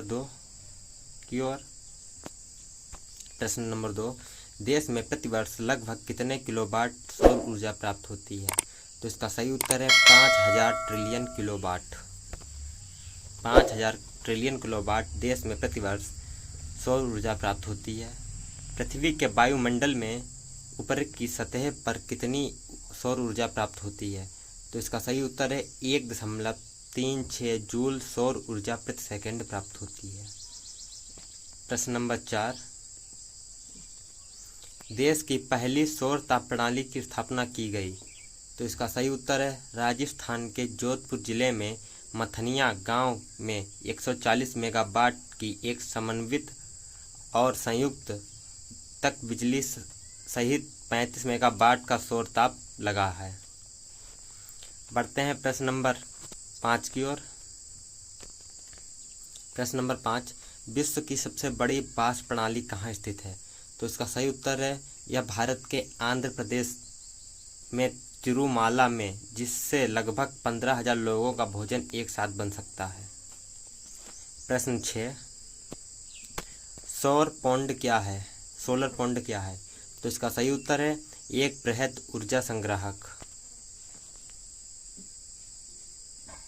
दो की ओर। प्रश्न नंबर 2, देश में प्रतिवर्ष लगभग कितने किलोवाट सौर ऊर्जा प्राप्त होती है? तो इसका सही उत्तर है 5000 ट्रिलियन किलोवाट। 5000 ट्रिलियन किलोवाट देश में प्रतिवर्ष सौर ऊर्जा प्राप्त होती है। पृथ्वी के वायुमंडल में ऊपर की सतह पर कितनी सौर ऊर्जा प्राप्त होती है? तो इसका सही उत्तर है 1.36 जूल सौर ऊर्जा प्रति सेकंड प्राप्त होती है। प्रश्न नंबर 4, देश की पहली सौर ताप प्रणाली की स्थापना की गई? तो इसका सही उत्तर है राजस्थान के जोधपुर जिले में मथनिया गांव में 140 मेगावाट की एक समन्वित और संयुक्त तक बिजली सहित 35 मेगावाट का सौर ताप लगा है। बढ़ते हैं प्रश्न नंबर 5 की ओर। प्रश्न नंबर 5, विश्व की सबसे बड़ी बाष्प प्रणाली कहाँ स्थित है? तो इसका सही उत्तर है यह भारत के आंध्र प्रदेश में तिरुमाला में, जिससे लगभग 15,000 लोगों का भोजन एक साथ बन सकता है। प्रश्न 6, सौर पौंड क्या है? सोलर पौंड क्या है? तो इसका सही उत्तर है एक बृहद ऊर्जा संग्राहक।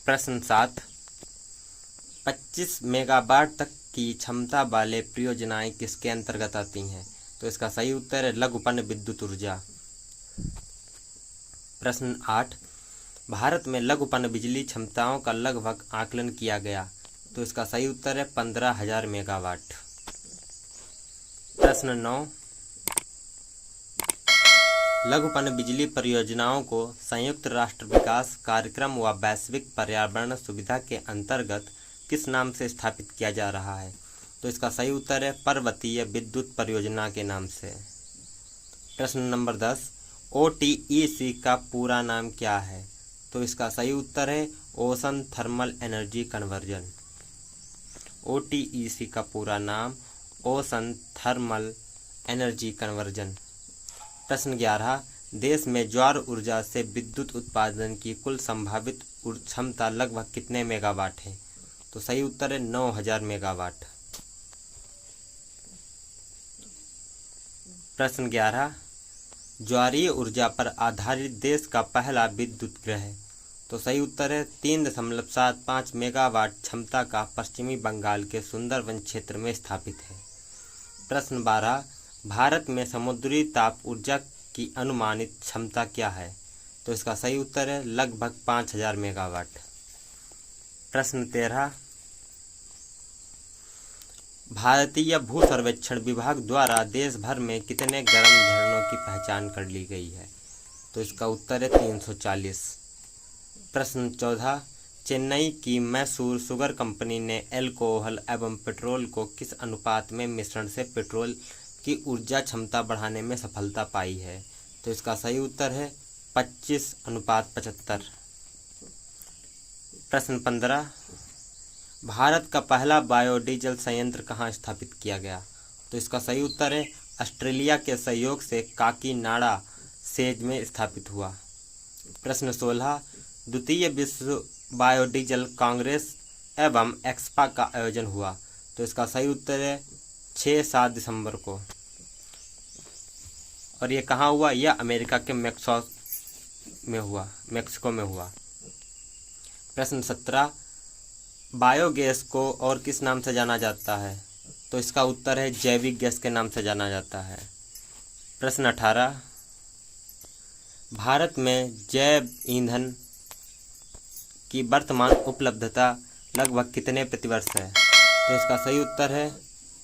प्रश्न 7, 25 मेगावाट तक की क्षमता वाले परियोजनाएं किसके अंतर्गत आती हैं? तो इसका सही उत्तर है लघुपन विद्युत ऊर्जा। प्रश्न 8, भारत में लघुपन बिजली क्षमताओं का लगभग आकलन किया गया? तो इसका सही उत्तर है 15,000 मेगावाट। प्रश्न 9, लघुपन बिजली परियोजनाओं को संयुक्त राष्ट्र विकास कार्यक्रम व वैश्विक पर्यावरण सुविधा के अंतर्गत किस नाम से स्थापित किया जा रहा है? तो इसका सही उत्तर है पर्वतीय विद्युत परियोजना के नाम से। प्रश्न नंबर 10, OTEC का पूरा नाम क्या है? तो इसका सही उत्तर है ocean thermal energy conversion. OTEC का पूरा नाम ओशन थर्मल एनर्जी कन्वर्जन। प्रश्न 11, देश में ज्वार ऊर्जा से विद्युत उत्पादन की कुल संभावित क्षमता लगभग कितने मेगावाट है? तो सही उत्तर है 9,000 मेगावाट। प्रश्न 11, ज्वारीय ऊर्जा पर आधारित देश का पहला विद्युत गृह? तो सही उत्तर है 3.75 मेगावाट क्षमता का पश्चिमी बंगाल के सुंदरवन क्षेत्र में स्थापित है। प्रश्न 12, भारत में समुद्री ताप ऊर्जा की अनुमानित क्षमता क्या है? तो इसका सही उत्तर है लगभग 5,000 मेगावाट। प्रश्न 13, भारतीय भू सर्वेक्षण विभाग द्वारा देश भर में कितने गर्म झरनों की पहचान कर ली गई है? तो इसका उत्तर है 340। प्रश्न 14, चेन्नई की मैसूर शुगर कंपनी ने अल्कोहल एवं पेट्रोल को किस अनुपात में मिश्रण से पेट्रोल की ऊर्जा क्षमता बढ़ाने में सफलता पाई है? तो इसका सही उत्तर है 25:75। प्रश्न 15, भारत का पहला बायोडीजल संयंत्र कहाँ स्थापित किया गया? तो इसका सही उत्तर है ऑस्ट्रेलिया के सहयोग से काकीनाडा सेज में स्थापित हुआ। प्रश्न 16, द्वितीय विश्व बायोडीजल कांग्रेस एवं एक्सपा का आयोजन हुआ? तो इसका सही उत्तर है 6-7 दिसंबर को। और ये कहाँ हुआ? यह अमेरिका के मैक्सिको में हुआ। प्रश्न 17, बायोगैस को और किस नाम से जाना जाता है? तो इसका उत्तर है जैविक गैस के नाम से जाना जाता है। प्रश्न 18, भारत में जैव ईंधन की वर्तमान उपलब्धता लगभग कितने प्रतिवर्ष है? तो इसका सही उत्तर है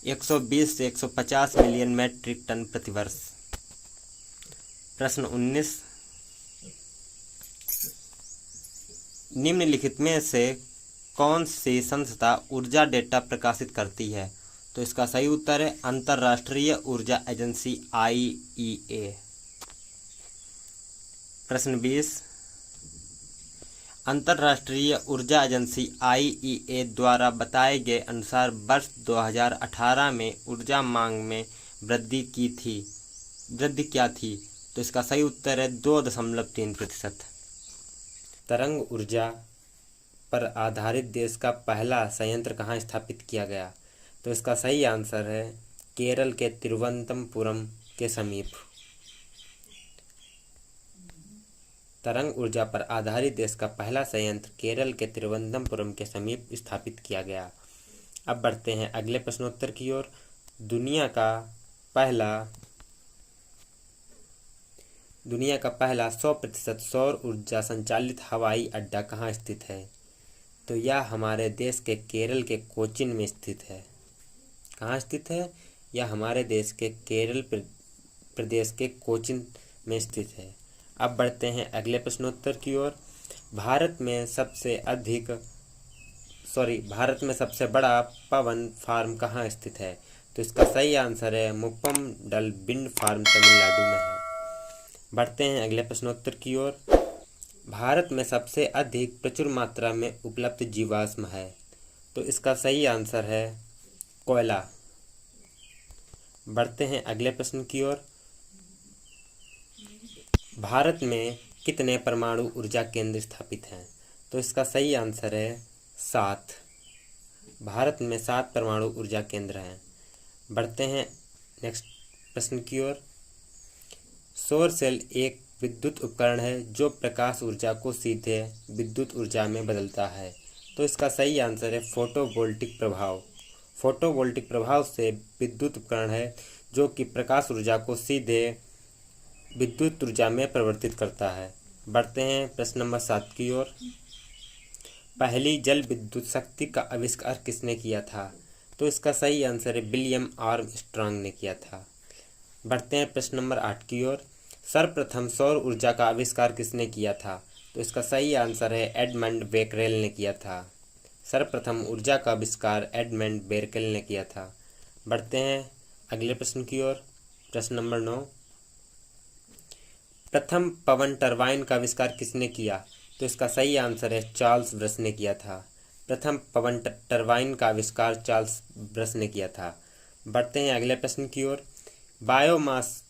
120 से 150 मिलियन मीट्रिक टन प्रतिवर्ष। प्रश्न 19, निम्नलिखित में से कौन सी संस्था ऊर्जा डेटा प्रकाशित करती है? तो इसका सही उत्तर है अंतर्राष्ट्रीय ऊर्जा एजेंसी IEA। प्रश्न 20, अंतर्राष्ट्रीय ऊर्जा एजेंसी IEA द्वारा बताए गए अनुसार वर्ष 2018 में ऊर्जा मांग में वृद्धि क्या थी? तो इसका सही उत्तर है 2.3%। तरंग ऊर्जा पर आधारित देश का पहला संयंत्र कहाँ स्थापित किया गया? तो इसका सही आंसर है केरल के तिरुवनंतपुरम के समीप। तरंग ऊर्जा पर आधारित देश का पहला संयंत्र केरल के तिरुवनंतपुरम के समीप स्थापित किया गया। अब बढ़ते हैं अगले प्रश्नोत्तर की ओर। दुनिया का पहला 100% सौर ऊर्जा संचालित हवाई अड्डा कहाँ स्थित है? तो यह हमारे देश के केरल के कोचीन में स्थित है। कहाँ स्थित है? यह हमारे देश के केरल प्रदेश के कोचीन में स्थित है। अब बढ़ते हैं अगले प्रश्नोत्तर की ओर। भारत में सबसे बड़ा पवन फार्म कहाँ स्थित है? तो इसका सही आंसर है मुप्पमडल विंड फार्म तमिलनाडु में है। बढ़ते हैं अगले प्रश्नोत्तर की ओर। भारत में सबसे अधिक प्रचुर मात्रा में उपलब्ध जीवाश्म है? तो इसका सही आंसर है कोयला। बढ़ते हैं अगले प्रश्न की ओर। भारत में कितने परमाणु ऊर्जा केंद्र स्थापित हैं? तो इसका सही आंसर है 7। भारत में 7 परमाणु ऊर्जा केंद्र हैं। बढ़ते हैं नेक्स्ट प्रश्न की ओर। सौर सेल एक विद्युत उपकरण है जो प्रकाश ऊर्जा को सीधे विद्युत ऊर्जा में बदलता है। तो इसका सही आंसर है फोटोवोल्टिक प्रभाव। फोटोवोल्टिक प्रभाव से विद्युत उपकरण है जो कि प्रकाश ऊर्जा को सीधे विद्युत ऊर्जा में परिवर्तित करता है। बढ़ते हैं प्रश्न नंबर 7 की ओर। पहली जल विद्युत शक्ति का आविष्कार किसने किया था? तो इसका सही आंसर है विलियम आर्मस्ट्रांग ने किया था। बढ़ते हैं प्रश्न नंबर 8 की ओर। सर्वप्रथम सौर ऊर्जा का आविष्कार किसने किया था? तो इसका सही आंसर है एडमंड बेकरेल ने किया था। सर्वप्रथम ऊर्जा का आविष्कार एडमंड बेकरेल ने किया था। बढ़ते हैं अगले प्रश्न की ओर। प्रश्न नंबर 9। प्रथम पवन टरबाइन का आविष्कार किसने किया? तो इसका सही आंसर है चार्ल्स ब्रश ने किया था। प्रथम पवन टरबाइन का आविष्कार चार्ल्स ब्रश ने किया था। बढ़ते हैं अगले प्रश्न की ओर। बायोमास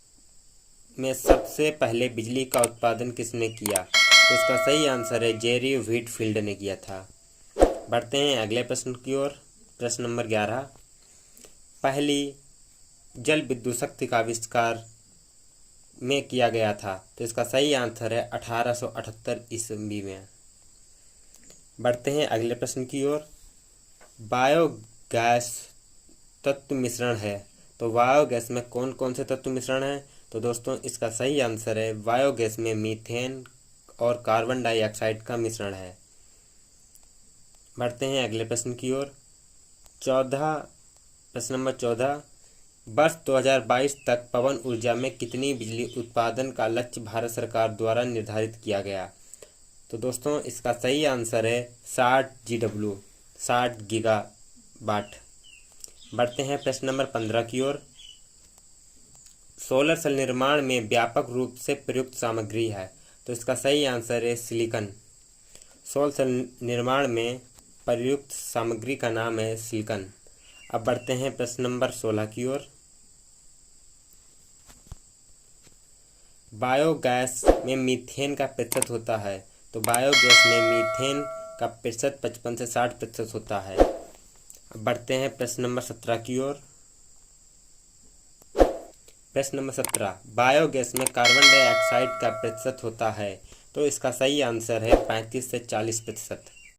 में सबसे पहले बिजली का उत्पादन किसने किया? तो इसका सही आंसर है जेरी व्हीटफील्ड ने किया था। बढ़ते हैं अगले प्रश्न की ओर। प्रश्न नंबर 11। पहली जल विद्युत शक्ति का आविष्कार में किया गया था? तो इसका सही आंसर है 1878 ईस्वी में। बढ़ते हैं अगले प्रश्न की ओर। बायोगैस तत्व मिश्रण है, तो बायोगैस में कौन कौन से तत्व मिश्रण है? तो दोस्तों इसका सही आंसर है बायोगैस में मीथेन और कार्बन डाइऑक्साइड का मिश्रण है। बढ़ते हैं अगले प्रश्न की ओर। प्रश्न नंबर 14। वर्ष 2022 तक पवन ऊर्जा में कितनी बिजली उत्पादन का लक्ष्य भारत सरकार द्वारा निर्धारित किया गया? तो दोस्तों इसका सही आंसर है 60 गीगावाट। बढ़ते हैं प्रश्न नंबर 15 की ओर। सोलर सेल निर्माण में व्यापक रूप से प्रयुक्त सामग्री है, तो इसका सही आंसर है सिलिकॉन। सोलर सेल निर्माण में प्रयुक्त सामग्री का नाम है सिलिकॉन। अब बढ़ते हैं प्रश्न नंबर 16 की ओर। बायोगैस में मीथेन का प्रतिशत होता है, तो बायोगैस में मीथेन का प्रतिशत 55 से 60% होता है। अब बढ़ते हैं प्रश्न नंबर 17 की ओर। प्रश्न नंबर 17। बायोगैस में कार्बन डाइऑक्साइड का प्रतिशत होता है, तो इसका सही आंसर है 35 से 40%।